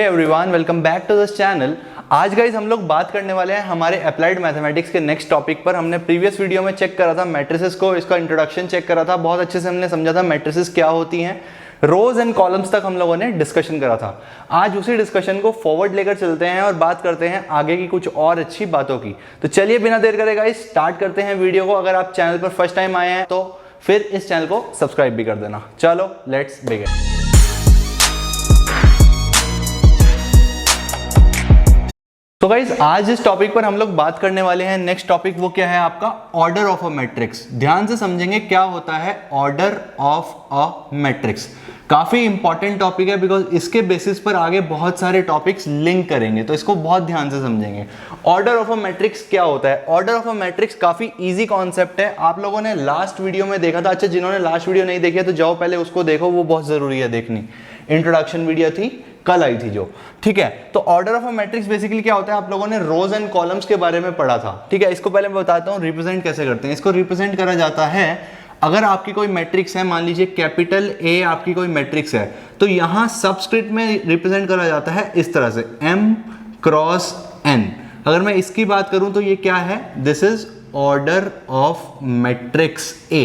Everyone, welcome back to this channel. आज guys हम लोग बात करने वाले हैं हमारे अप्लाइड मैथमेटिक्स के नेक्स्ट टॉपिक पर। हमने प्रीवियस वीडियो में चेक करा था मैट्रिसेस को, इसका इंट्रोडक्शन चेक करा था, बहुत अच्छे से हमने समझा था मैट्रिसेस क्या होती हैं, रोज एंड कॉलम्स तक हम लोगों ने डिस्कशन करा था। आज उसी डिस्कशन को फॉरवर्ड लेकर चलते हैं और बात करते हैं आगे की कुछ और अच्छी बातों की। तो चलिए बिना देर करे गाइज स्टार्ट करते हैं वीडियो को। अगर आप चैनल पर फर्स्ट टाइम आए हैं तो फिर इस चैनल को सब्सक्राइब भी कर देना। चलो लेट्स बिगिन। तो गाइज आज इस टॉपिक पर हम लोग बात करने वाले हैं। नेक्स्ट टॉपिक वो क्या है आपका, ऑर्डर ऑफ अ मैट्रिक्स। ध्यान से समझेंगे क्या होता है ऑर्डर ऑफ अ मैट्रिक्स। काफी इंपॉर्टेंट टॉपिक है बिकॉज इसके बेसिस पर आगे बहुत सारे टॉपिक्स लिंक करेंगे, तो इसको बहुत ध्यान से समझेंगे। ऑर्डर ऑफ अ मैट्रिक्स क्या होता है? ऑर्डर ऑफ अ मैट्रिक्स काफी इजी कॉन्सेप्ट है। आप लोगों ने लास्ट वीडियो में देखा था। अच्छा, जिन्होंने लास्ट वीडियो नहीं देखी है तो जाओ पहले उसको देखो, वो बहुत जरूरी है देखनी। इंट्रोडक्शन वीडियो थी, कल आई थी जो, ठीक है। तो order of a matrix basically क्या होता है, आप लोगों ने रोज एंड कॉलम्स के बारे में पढ़ा था, ठीक है। इसको पहले मैं बताता हूँ रिप्रेजेंट कैसे करते हैं। इसको रिप्रेजेंट करा जाता है, अगर आपकी कोई मैट्रिक्स है, मान लीजिए कैपिटल ए आपकी कोई मैट्रिक्स है, तो यहां सबस्क्रिप्ट में रिप्रेजेंट करा जाता है इस तरह से m क्रॉस n। अगर मैं इसकी बात करूं तो ये क्या है, this is order of matrix A.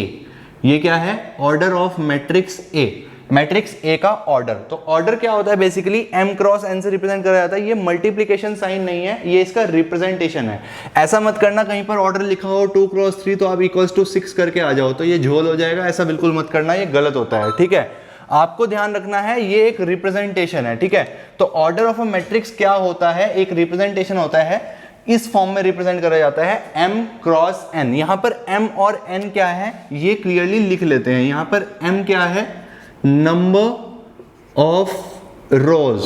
ये क्या है, order of matrix A, matrix A का ऑर्डर। तो ऑर्डर क्या होता है बेसिकली, m क्रॉस n से रिप्रेजेंट करा जाता है। ये मल्टीप्लिकेशन साइन नहीं है, ये इसका रिप्रेजेंटेशन है। ऐसा मत करना कहीं पर ऑर्डर लिखा हो 2 क्रॉस 3 तो आप इक्वल्स टू 6 करके आ जाओ तो ये झोल हो जाएगा। ऐसा बिल्कुल मत करना, ये गलत होता है, ठीक है। आपको ध्यान रखना है ये एक रिप्रेजेंटेशन है, ठीक है। तो ऑर्डर ऑफ अ मैट्रिक्स क्या होता है, एक रिप्रेजेंटेशन होता है, इस फॉर्म में रिप्रेजेंट करा जाता है m क्रॉस n। यहां पर m और n क्या है ये क्लियरली लिख लेते हैं। यहां पर m क्या है, नंबर ऑफ रोज।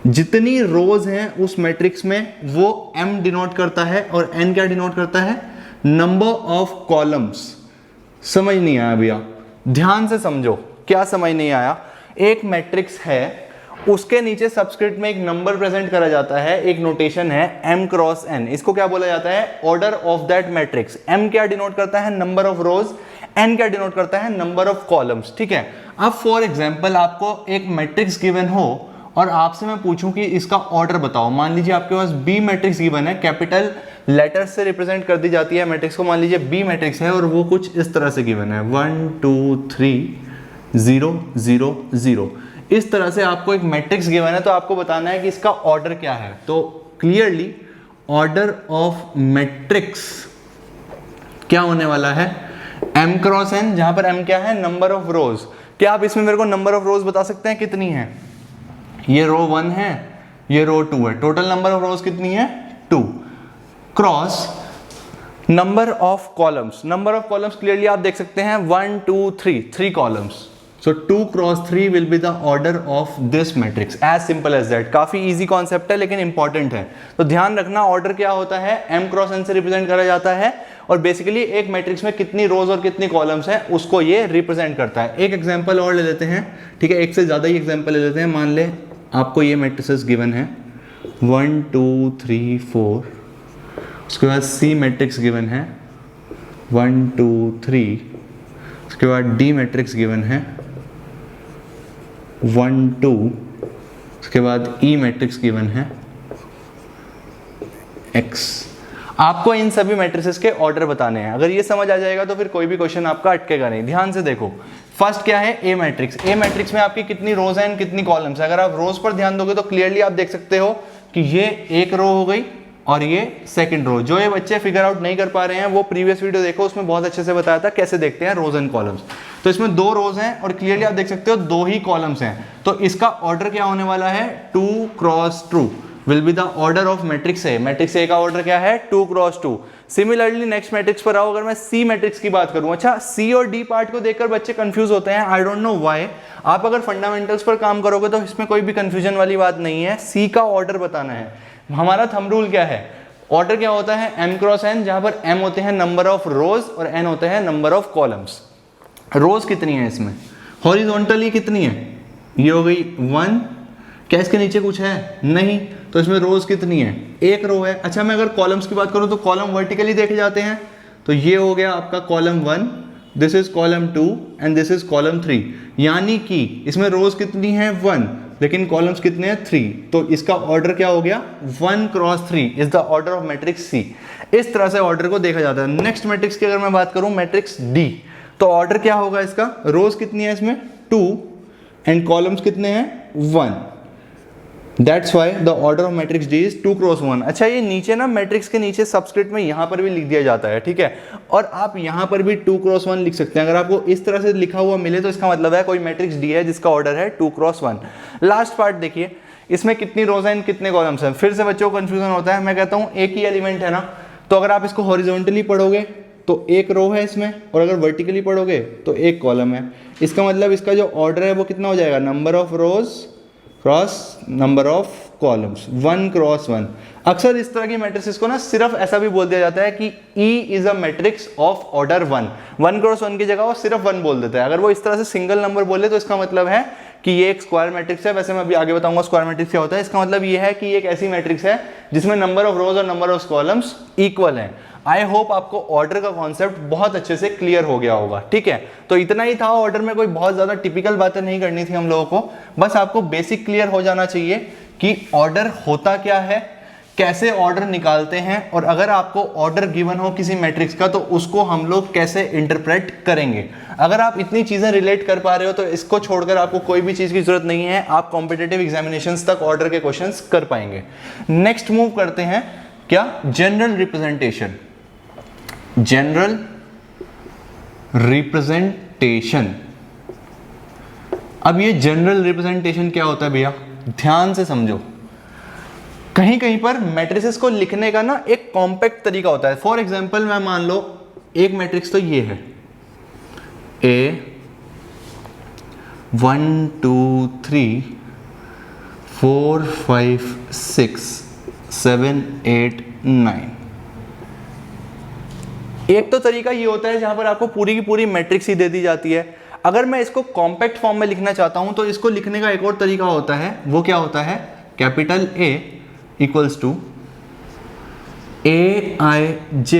जितनी रोज हैं उस मैट्रिक्स में वो m डिनोट करता है, और n क्या डिनोट करता है, नंबर ऑफ कॉलम्स। समझ नहीं आया भैया, ध्यान से समझो। क्या समझ नहीं आया, एक मैट्रिक्स है, उसके नीचे सबस्क्रिप्ट में एक नंबर प्रेजेंट करा जाता है, एक नोटेशन है m क्रॉस n। इसको क्या बोला जाता है, order of that matrix. m क्या डिनोट करता है, नंबर ऑफ रोज, n क्या डिनोट करता है, नंबर ऑफ कॉलम्स, ठीक है। अब फॉर एग्जांपल आपको एक मैट्रिक्स गिवन हो और आपसे मैं पूछूं कि इसका ऑर्डर बताओ। मान लीजिए आपके पास b मैट्रिक्स गिवन है, कैपिटल लेटर्स से रिप्रेजेंट कर दी जाती है मैट्रिक्स को। मान लीजिए b मैट्रिक्स है और वो कुछ इस तरह से गिवन है, 1 2 3 0 0 0। इस तरह से आपको एक मैट्रिक्स गिवन है, तो आपको बताना है कि इसका ऑर्डर क्या है। तो क्लियरली ऑर्डर ऑफ मैट्रिक्स क्या होने वाला है, m क्रॉस n, जहां पर m क्या है, नंबर ऑफ रोज। क्या आप इसमें मेरे को नंबर ऑफ रोज बता सकते हैं कितनी है? ये रो 1 है, ये रो 2 है, टोटल नंबर ऑफ रोज कितनी है, 2। Cross number of columns, number of columns clearly आप देख सकते हैं 1 2 3, 3 columns. So 2 cross 3 will be the order of this matrix, as simple as that। काफी इजी कॉन्सेप्ट है लेकिन इंपॉर्टेंट है, तो ध्यान रखना। ऑर्डर क्या होता है, m क्रॉस n से रिप्रेजेंट करा जाता है, और बेसिकली एक मैट्रिक्स में कितनी रोज और कितनी कॉलम्स हैं उसको ये रिप्रेजेंट करता है। एक एग्जांपल और ले लेते हैं, ठीक है, एक से ज्यादा ही एग्जांपल ले लेते हैं। मान ले आपको ये मैट्रिसेस गिवन है 1 2 3 4, उसके बाद c मैट्रिक्स गिवन है 1 2 3, उसके बाद d मैट्रिक्स गिवन है 1 2, उसके बाद E मैट्रिक्स गिवन है X। आपको इन सभी मैट्रिसेस के ऑर्डर बताने हैं। अगर ये समझ आ जाएगा तो फिर कोई भी क्वेश्चन आपका अटकेगा नहीं। ध्यान से देखो, फर्स्ट क्या है, A मैट्रिक्स। A मैट्रिक्स में आपकी कितनी रोज हैं, कितनी कॉलम्स है। अगर आप रोज पर ध्यान दोगे तो क्लियरली आप देख सकते हो कि ये एक रो हो गई और ये सेकंड रो। जो ये बच्चे फिगर आउट नहीं कर पा रहे हैं वो प्रीवियस वीडियो देखो, उसमें बहुत अच्छे से बताया था कैसे देखते हैं रोज एंड कॉलम्स। तो इसमें 2 रोज हैं और क्लियरली आप देख सकते हो 2 ही कॉलम्स हैं। तो इसका ऑर्डर क्या होने वाला है, 2 cross 2 will be the order of matrix A. Matrix A का ऑर्डर क्या है, 2 क्रॉस 2। सिमिलरली नेक्स्ट मैट्रिक्स पर आओ, अगर मैं सी मैट्रिक्स की बात करूं। अच्छा, सी और डी पार्ट को देखकर बच्चे कंफ्यूज होते हैं, आई डोंट नो व्हाई। आप अगर फंडामेंटल्स पर काम करोगे तो इसमें कोई भी कंफ्यूजन वाली बात नहीं है। सी का ऑर्डर बताना है। हमारा थंब रूल क्या है, ऑर्डर क्या होता है, m क्रॉस n, जहां पर m होते हैं नंबर ऑफ रोज और n होते हैं नंबर ऑफ कॉलम्स। रोज कितनी है इसमें, हॉरिजॉन्टली कितनी है, ये हो गई 1। क्या इसके नीचे कुछ है, नहीं, तो इसमें रोज कितनी है, एक रो है। अच्छा, मैं अगर कॉलम्स की बात करूं तो कॉलम वर्टिकली देखे जाते हैं, तो ये हो गया आपका column 1, this is column 2 and this is column 3। यानी कि इसमें रोज कितनी है, 1। लेकिन कॉलम्स कितने हैं 3, तो इसका ऑर्डर क्या हो गया 1 cross 3 is the order of matrix C. इस तरह से ऑर्डर को देखा जाता है। नेक्स्ट मैट्रिक्स की अगर मैं बात करूं मैट्रिक्स डी, तो ऑर्डर क्या होगा इसका, रोज कितनी है इसमें 2 एंड कॉलम्स कितने हैं 1, that's why the order of matrix D is 2 cross 1। अच्छा ये नीचे ना मैट्रिक्स के नीचे सबस्क्रिप्ट में यहाँ पर भी लिख दिया जाता है, ठीक है, और आप यहाँ पर भी 2 क्रॉस 1 लिख सकते हैं। अगर आपको इस तरह से लिखा हुआ मिले तो इसका मतलब है कोई मैट्रिक्स डी है जिसका ऑर्डर है 2 क्रॉस 1। लास्ट पार्ट देखिए, इसमें कितनी रोज हैं कितने कॉलम्स हैं। फिर से बच्चों को कंफ्यूजन होता है, मैं कहता हूँ एक ही एलिमेंट है ना, तो अगर आप इसको हॉरिजॉन्टली पढ़ोगे तो एक रो है इसमें, और अगर वर्टिकली पढ़ोगे तो एक कॉलम है। इसका मतलब इसका जो ऑर्डर है वो कितना हो जाएगा, number of rose cross number of columns, 1 cross 1। अक्सर इस तरह की मैट्रिक्स को ना सिर्फ ऐसा भी बोल दिया जाता है कि E is a matrix of order 1 cross 1 की जगह वो सिर्फ 1 बोल देता है। अगर वो इस तरह से सिंगल नंबर बोले तो इसका मतलब है कि ये एक स्क्वायर मैट्रिक्स है। वैसे मैं अभी आगे बताऊंगा स्क्वायर मैट्रिक्स क्या होता है। इसका मतलब ये है कि ये एक ऐसी मैट्रिक्स है जिसमें नंबर ऑफ रोज और नंबर ऑफ कॉलम्स इक्वल हैं। आई होप आपको ऑर्डर का कॉन्सेप्ट बहुत अच्छे से क्लियर हो गया होगा, ठीक है। तो इतना ही था ऑर्डर में, कोई बहुत ज्यादा टिपिकल बातें नहीं करनी थी हम लोगों को, बस आपको बेसिक क्लियर हो जाना चाहिए कि ऑर्डर होता क्या है, कैसे ऑर्डर निकालते हैं, और अगर आपको ऑर्डर गिवन हो किसी मैट्रिक्स का तो उसको हम लोग कैसे इंटरप्रेट करेंगे। अगर आप इतनी चीजें रिलेट कर पा रहे हो तो इसको छोड़कर आपको कोई भी चीज की जरूरत नहीं है, आप कॉम्पिटिटिव एग्जामिनेशंस तक ऑर्डर के क्वेश्चंस कर पाएंगे। नेक्स्ट मूव करते हैं क्या, जनरल रिप्रेजेंटेशन। जनरल रिप्रेजेंटेशन, अब ये जनरल रिप्रेजेंटेशन क्या होता है भैया, ध्यान से समझो। कहीं कहीं पर मैट्रिसेस को लिखने का ना एक कॉम्पैक्ट तरीका होता है। फॉर एग्जांपल मैं मान लो एक मैट्रिक्स तो ये है A 1 2 3 4 5 6 7 8 9। एक तो तरीका ये होता है जहां पर आपको पूरी की पूरी मैट्रिक्स ही दे दी जाती है। अगर मैं इसको कॉम्पैक्ट फॉर्म में लिखना चाहता हूं तो इसको लिखने का एक और तरीका होता है, वो क्या होता है, capital A equals to AIJ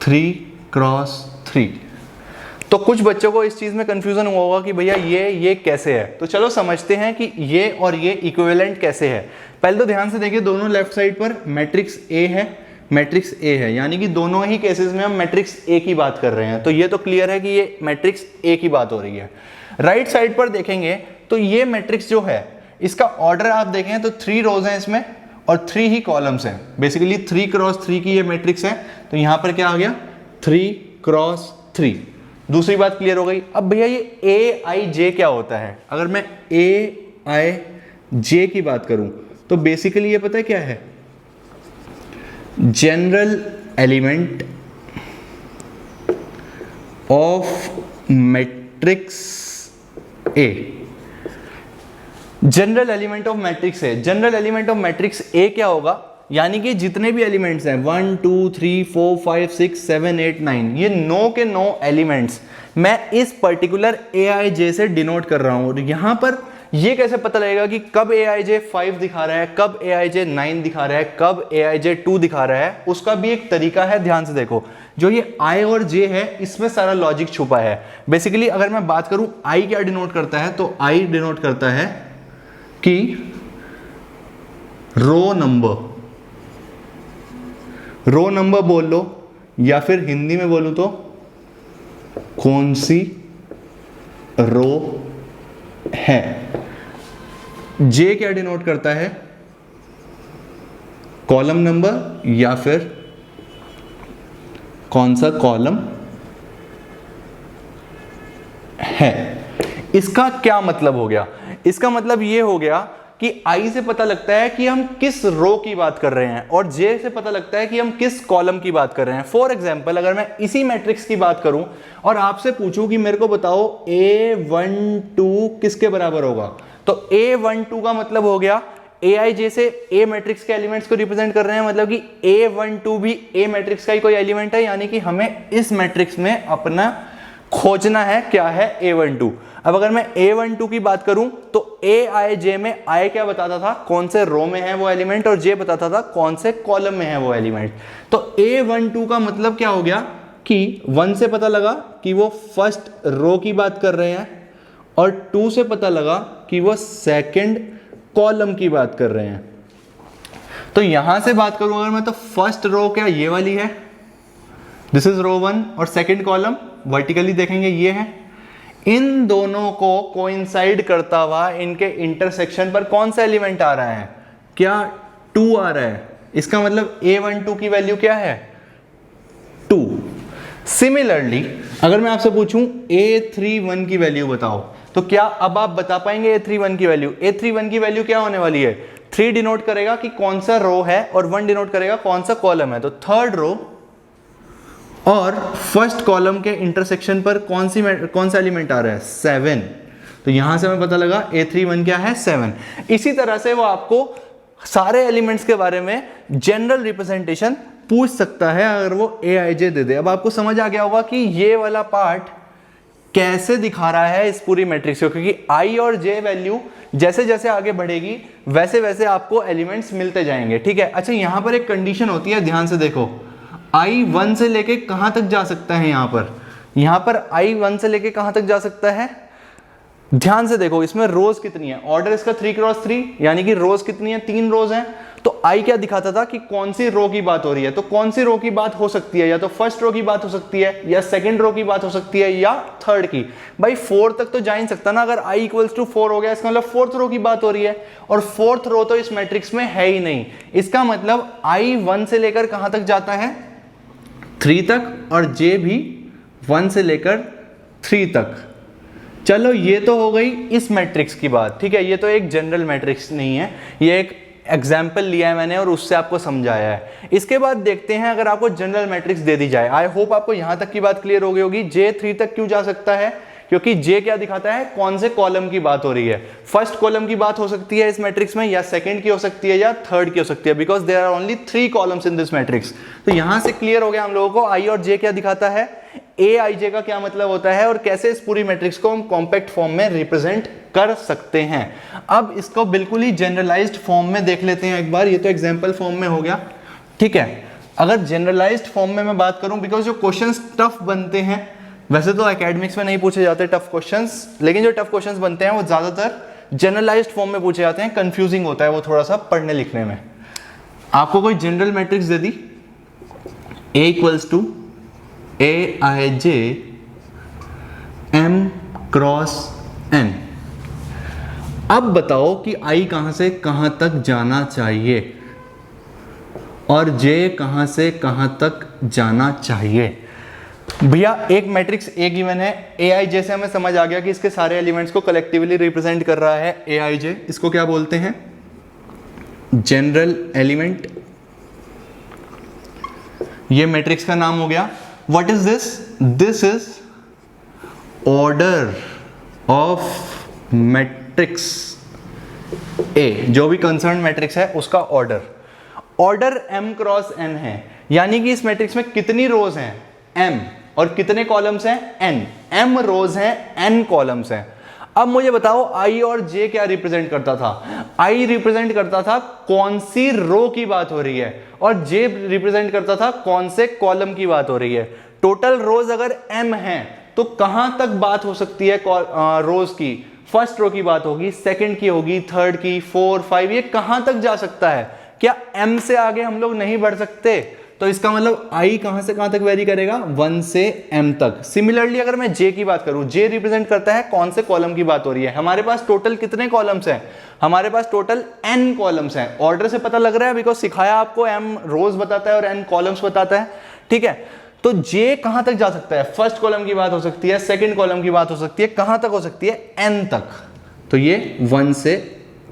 3 cross 3। तो कुछ बच्चों को इस चीज में कंफ्यूजन हुआ होगा कि भैया ये कैसे है, तो चलो समझते हैं कि ये और ये इक्विवेलेंट कैसे है। पहले तो ध्यान से देखिए, दोनों लेफ्ट साइड पर मैट्रिक्स A है, मैट्रिक्स A है, यानी कि दोनों ही केसेस में हम मैट्रिक्स A की बात कर रहे हैं, तो ये तो क्लियर है कि ये मैट्रिक्स A की बात हो रही है। राइट साइड पर देखेंगे तो ये मैट्रिक्स जो है इसका ऑर्डर आप देखें तो 3 रोज हैं इसमें और 3 ही कॉलम्स हैं। बेसिकली 3 क्रॉस 3 की ये मैट्रिक्स है, तो यहां पर क्या आ गया 3 क्रॉस 3। दूसरी बात क्लियर हो गई। अब भैया ये AIJ क्या होता है, अगर मैं AIJ की बात करूं तो बेसिकली ये पता है क्या है, general element of matrix A। General element of matrix A, general element of matrix A क्या होगा, यानी कि जितने भी एलिमेंट्स हैं 1 2 3 4 5 6 7 8 9, ये 9 के 9 एलिमेंट्स मैं इस पर्टिकुलर AIJ से डिनोट कर रहा हूं। और यहां पर ये कैसे पता लगेगा कि कब AIJ 5 दिखा रहा है, कब AIJ 9 दिखा रहा है, कब AIJ 2 दिखा रहा है, उसका भी एक तरीका है। ध्यान से देखो, जो ये I और J है इसमें सारा लॉजिक छुपा है। बेसिकली अगर मैं बात करूं I क्या डिनोट करता है, तो I डिनोट करता है कि रो नंबर बोल लो, या फिर हिंदी में बोलूं तो कौन सी रो है। J क्या डिनोट करता है, कॉलम नंबर या फिर कौन सा कॉलम है। इसका क्या मतलब हो गया, इसका मतलब ये हो गया कि I से पता लगता है कि हम किस रो की बात कर रहे हैं, और J से पता लगता है कि हम किस कॉलम की बात कर रहे हैं। फॉर एग्जाम्पल अगर मैं इसी मैट्रिक्स की बात करूं और आपसे पूछूं कि मेरे को बताओ A12 किसके बराबर होगा, तो A12 का मतलब हो गया AIJ से A मैट्रिक्स के एलिमेंट्स को रिप्रेजेंट कर रहे हैं, मतलब कि A12 भी A मैट्रिक्स का ही कोई एलिमेंट है, यानी कि हमें इस मैट्रिक्स में अपना खोजना है क्या है A12। अब अगर मैं A12 की बात करूं तो AIJ में I क्या बताता था, कौन से रो में है वो एलिमेंट, और J बताता था कौन से कॉलम में है वो एलिमेंट। तो A12 का मतलब क्या हो गया कि 1 से पता लगा कि वो फर्स्ट रो की बात कर रहे हैं, और 2 से पता लगा कि वो सेकंड कॉलम की बात कर रहे हैं। तो यहां से बात करूं अगर मैं, तो फर्स्ट रो क्या ये वाली है, दिस इज रो 1, और सेकंड कॉलम वर्टिकली देखेंगे ये है। इन दोनों को कोइंसाइड करता हुआ इनके इंटरसेक्शन पर कौन सा एलिमेंट आ रहा है, क्या 2 आ रहा है। इसका मतलब A12 की वैल्यू क्या है 2। सिमिलरली अगर मैं आपसे पूछूं A31 की वैल्यू बताओ, तो क्या अब आप बता पाएंगे A31 की वैल्यू। A31 की वैल्यू क्या होने वाली है, 3 डिनोट करेगा कि कौन सा रो है और 1 डिनोट करेगा कौन सा कॉलम है। तो थर्ड रो और फर्स्ट कॉलम के इंटरसेक्शन पर कौन सा एलिमेंट आ रहा है 7। तो यहां से हमें पता लगा A31 क्या है 7। इसी तरह से वो आपको सारे एलिमेंट्स के बारे में जनरल रिप्रेजेंटेशन पूछ सकता है अगर वो AIJ दे दे। अब आपको समझ आ गया होगा कि ये वाला पार्ट कैसे दिखा रहा है इस पूरी मैट्रिक्स को, क्योंकि I और J वैल्यू जैसे जैसे आगे बढ़ेगी वैसे वैसे आपको एलिमेंट्स मिलते जाएंगे। ठीक है, अच्छा यहां पर एक कंडीशन होती है, ध्यान से देखो, I 1 से लेके कहां तक जा सकता है। यहां पर I 1 से लेके कहां तक जा सकता है, ध्यान से देखो, इसमें रोज कितनी है, ऑर्डर इसका 3x3, यानी कि रोज कितनी है 3 रोज हैं। तो I क्या दिखाता था कि कौन सी रो की बात हो रही है। तो कौन सी रो की बात हो सकती है, या तो फर्स्ट रो की बात हो सकती है, या सेकंड रो की बात हो सकती है, या थर्ड की। भाई 4 तक तो जा ही नहीं सकता ना, अगर I = 4 हो गया इसका मतलब फोर्थ रो की बात हो रही है, और फोर्थ रो तो इस मैट्रिक्स में है ही नहीं। इसका मतलब I 1 से लेकर कहां तक जाता है 3 तक, और J भी 1 से लेकर 3 तक। चलो ये तो हो गई इस मैट्रिक्स की बात। ठीक है, ये तो एक जनरल मैट्रिक्स नहीं है, ये एक एग्जाम्पल लिया है मैंने और उससे आपको समझाया है। इसके बाद देखते हैं अगर आपको जनरल मैट्रिक्स दे दी जाए। आई होप आपको यहां तक की बात क्लियर हो गई होगी। J 3 तक क्यों जा सकता है, क्योंकि J क्या दिखाता है, कौन से कॉलम की बात हो रही है। फर्स्ट कॉलम की बात हो सकती है इस मैट्रिक्स में, या सेकंड की हो सकती है, या थर्ड की हो सकती है, because there are only 3 columns in this matrix. तो यहां से क्लियर हो गया हम लोगों को I और J क्या दिखाता है, AIJ का क्या मतलब होता है, और कैसे इस पूरी मैट्रिक्स को हम कॉम्पैक्ट फॉर्म में रिप्रेजेंट कर सकते हैं। अब इसको बिल्कुल ही जनरलाइज्ड फॉर्म में देख लेते हैं एक बार। ये तो एग्जांपल फॉर्म में हो गया। ठीक है, अगर जनरलाइज्ड फॉर्म में मैं बात करूं, बिकॉज जो क्वेश्चंस टफ बनते हैं, वैसे तो एकेडमिक्स में नहीं पूछे जाते टफ क्वेश्चंस, लेकिन जो टफ क्वेश्चंस बनते हैं वो ज्यादातर जनरलाइज्ड फॉर्म में पूछे जाते हैं। कंफ्यूजिंग होता है वो थोड़ा सा पढ़ने लिखने में। आपको कोई general matrix they the, A = AIJ M×N। अब बताओ कि I कहां से कहां तक जाना चाहिए और J कहां से कहां तक जाना चाहिए। भैया एक मैट्रिक्स A गिवन है, AIJ से हमें समझ आ गया कि इसके सारे एलिमेंट्स को कलेक्टिवली रिप्रेजेंट कर रहा है AIJ। इसको क्या बोलते हैं, जनरल एलिमेंट। ये मैट्रिक्स का नाम हो गया। What is this, this is order of matrix A, जो भी कंसर्न मैट्रिक्स है उसका ऑर्डर। ऑर्डर M×N है, यानी कि इस मैट्रिक्स में कितनी रोज हैं M, और कितने कॉलम्स हैं N। M रोज हैं, N कॉलम्स हैं। अब मुझे बताओ I और J क्या रिप्रेजेंट करता था। I रिप्रेजेंट करता था कौन सी रो की बात हो रही है, और J रिप्रेजेंट करता था कौन से कॉलम की बात हो रही है। टोटल रोज अगर M है तो कहां तक बात हो सकती है रोज की, फर्स्ट रो की बात होगी, सेकंड की होगी, थर्ड की, 4, 5, ये कहां तक जा सकता है। क्या M से आगे हम लोग नहीं बढ़ सकते, तो इसका मतलब I कहां से कहां तक वेरी करेगा, 1 से M तक। सिमिलरली अगर मैं J की बात करूं, J रिप्रेजेंट करता है कौन से कॉलम की बात हो रही है। हमारे पास टोटल कितने कॉलम्स हैं, हमारे पास टोटल N कॉलम्स हैं। ऑर्डर से पता लग रहा है, बिकॉज सिखाया आपको, M रोज बताता है और N कॉलम्स बताता है। ठीक है, तो J कहां तक जा सकता है, फर्स्ट कॉलम की बात हो सकती है, सेकंड कॉलम की बात हो सकती है, कहां तक हो सकती है, N तक। तो ये 1 से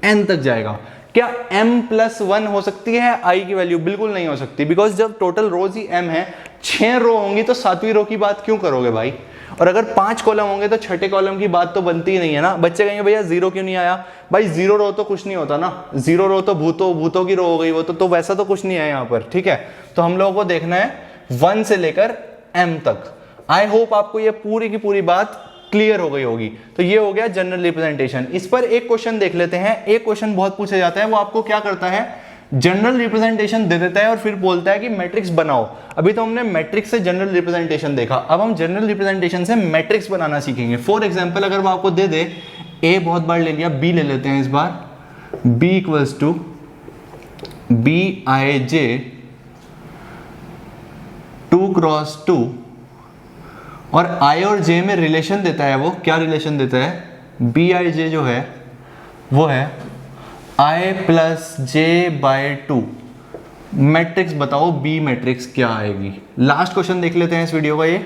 N तक जाएगा। क्या M+1 हो सकती है I की वैल्यू, बिल्कुल नहीं हो सकती, बिकॉज जब टोटल रोज ही M है, 6 रो होंगी तो 7वीं रो की बात क्यों करोगे भाई। और अगर 5 कॉलम होंगे तो छठे कॉलम की बात तो बनती ही नहीं है ना। बच्चे कहेंगे भैया 0 क्यों नहीं आया, भाई 0 रो तो कुछ नहीं होता ना, 0 रो तो भूतों की रो हो गई, वो तो वैसा तो कुछ नहीं है यहाँ पर। ठीक है, तो हम लोगों को देखना है 1 से लेकर M तक। आई होप आपको ये पूरी की पूरी बात क्लियर हो गई होगी। तो ये हो गया जनरल रिप्रेजेंटेशन। इस पर एक क्वेश्चन देख लेते हैं। एक क्वेश्चन बहुत पूछा जाता है, वो आपको क्या करता है, जनरल रिप्रेजेंटेशन दे देता है और फिर बोलता है कि मैट्रिक्स बनाओ। अभी तो हमने मैट्रिक्स से जनरल रिप्रेजेंटेशन देखा, अब हम जनरल रिप्रेजेंटेशन से मैट्रिक्स बनाना सीखेंगे। फॉर एग्जांपल अगर वो आपको दे दे, ए बहुत बार ले लिया, बी ले लेते हैं इस बार, b equals to bij 2 cross 2 और i और j में रिलेशन देता है। वो क्या रिलेशन देता है, bij जो है वो है i plus J by 2। Matrix बताओ बी मैट्रिक्स क्या आएगी। लास्ट क्वेश्चन देख लेते हैं इस वीडियो का ये,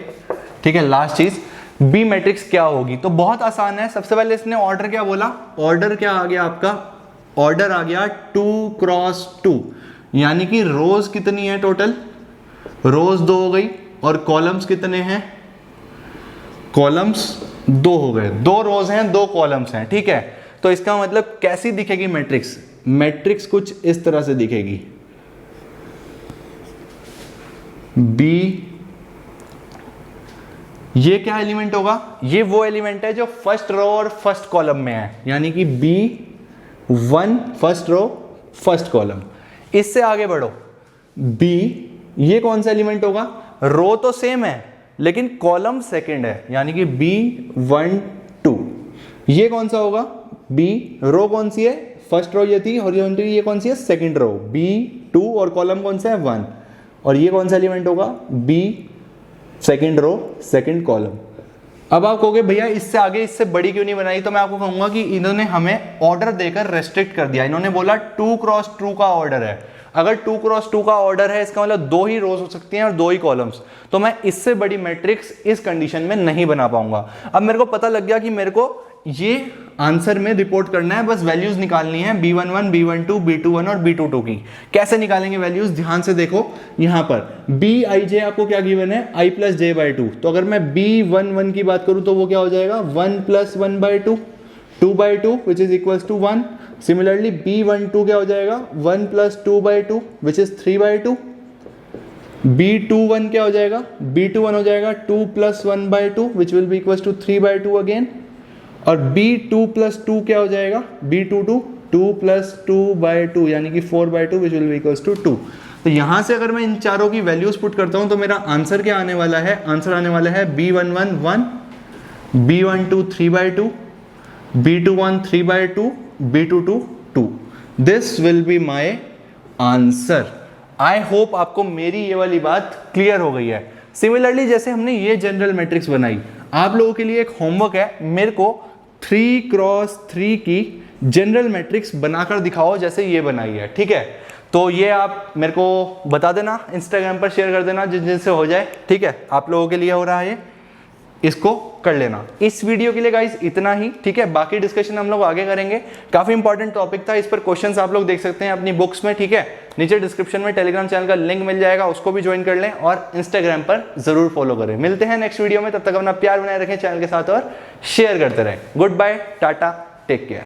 ठीक है, लास्ट चीज, बी मैट्रिक्स क्या होगी। तो बहुत आसान है, सबसे पहले इसने ऑर्डर क्या बोला, ऑर्डर क्या आ गया आपका, ऑर्डर आ गया 2 क्रॉस 2, यानी कि रोज कितनी है टोटल, रोज 2 हो गई और कॉलम्स कितने हैं, कॉलम्स 2 हो गए, 2 रोज हैं 2 कॉलम्स हैं, ठीक है। तो इसका मतलब कैसी दिखेगी मैट्रिक्स, मैट्रिक्स कुछ इस तरह से दिखेगी, बी, ये क्या एलिमेंट होगा, ये वो एलिमेंट है जो फर्स्ट रो और फर्स्ट कॉलम में है, यानी कि B1 first row first column. इससे आगे बढ़ो, B ये कौन सा एलिमेंट होगा, रो तो सेम है लेकिन कॉलम सेकंड है, यानी कि B1 2। ये कौन सा होगा, B, रो कौन सी है, फर्स्ट रो ये थी, हॉरिजॉन्टली ये कौन सी है, सेकंड रो, B2 और कॉलम कौन सा है 1। और ये कौन सा एलिमेंट होगा, B second row second column. अब आप कहोगे भैया इससे आगे इससे बड़ी क्यों नहीं बनाई, तो मैं आपको कहूंगा कि इन्होंने हमें ऑर्डर देकर रेस्ट्रिक्ट कर दिया। इन्होंने बोला 2 क्रॉस 2 का ऑर्डर है, अगर 2 क्रॉस 2 का ऑर्डर है इसका मतलब 2 ही रोज हो सकती हैं और 2 ही कॉलम्स, तो मैं इससे बड़ी मैट्रिक्स इस कंडीशन में नहीं बना पाऊंगा। अब मेरे को पता लग गया कि मेरे को ये आंसर में रिपोर्ट करना है, बस वैल्यूज निकालनी है B11, B12, B21 और B22 की। कैसे निकालेंगे वैल्यूज, ध्यान से देखो, यहां पर Bij आपको क्या गिवन है, i प्लस जे बाई 2। तो अगर मैं B11 की बात करूं तो वो क्या हो जाएगा, 1 plus 1 by 2, 2 by 2 which is equals to 1। Similarly B12 क्या हो जाएगा, 1 plus 2 by 2 which is 3 by 2। B21 क्या हो जाएगा, B21 हो जाएगा 2 plus 1 by 2 which will be equals to 3 by 2 again. और B2 प्लस 2 क्या हो जाएगा, B22 2 प्लस 2 बाई 2 यानी कि 4 by 2 which will be equals to 2। तो यहां से अगर मैं इन चारों की वैल्यूज पुट करता हूं तो मेरा आंसर क्या आने वाला है, आंसर आने वाला है B11 1, B12 3 by 2, B21 3 by 2, B22 2। This will be my answer. I hope आपको मेरी ये वाली बात क्लियर हो गई है। सिमिलरली जैसे हमने ये जनरल मैट्रिक्स बनाई, आप लोगों के लिए एक होमवर्क है, मेरे को 3 क्रॉस 3 की जनरल मैट्रिक्स बनाकर दिखाओ जैसे ये बनाई है, ठीक है। तो ये आप मेरे को बता देना, इंस्टाग्राम पर शेयर कर देना जिनसे हो जाए, ठीक है। आप लोगों के लिए हो रहा है, इसको कर लेना। इस वीडियो के लिए गाइस इतना ही, ठीक है। बाकी डिस्कशन हम लोग आगे करेंगे। काफी इंपॉर्टेंट टॉपिक था, इस पर क्वेश्चंस आप लोग देख सकते हैं अपनी बुक्स में, ठीक है। नीचे डिस्क्रिप्शन में टेलीग्राम चैनल का लिंक मिल जाएगा, उसको भी ज्वाइन कर लें और इंस्टाग्राम पर जरूर फॉलो करें। मिलते हैं नेक्स्ट वीडियो में, तब तक अपना प्यार बनाए रखें चैनल के साथ और शेयर करते रहें। Good bye, tata, take care.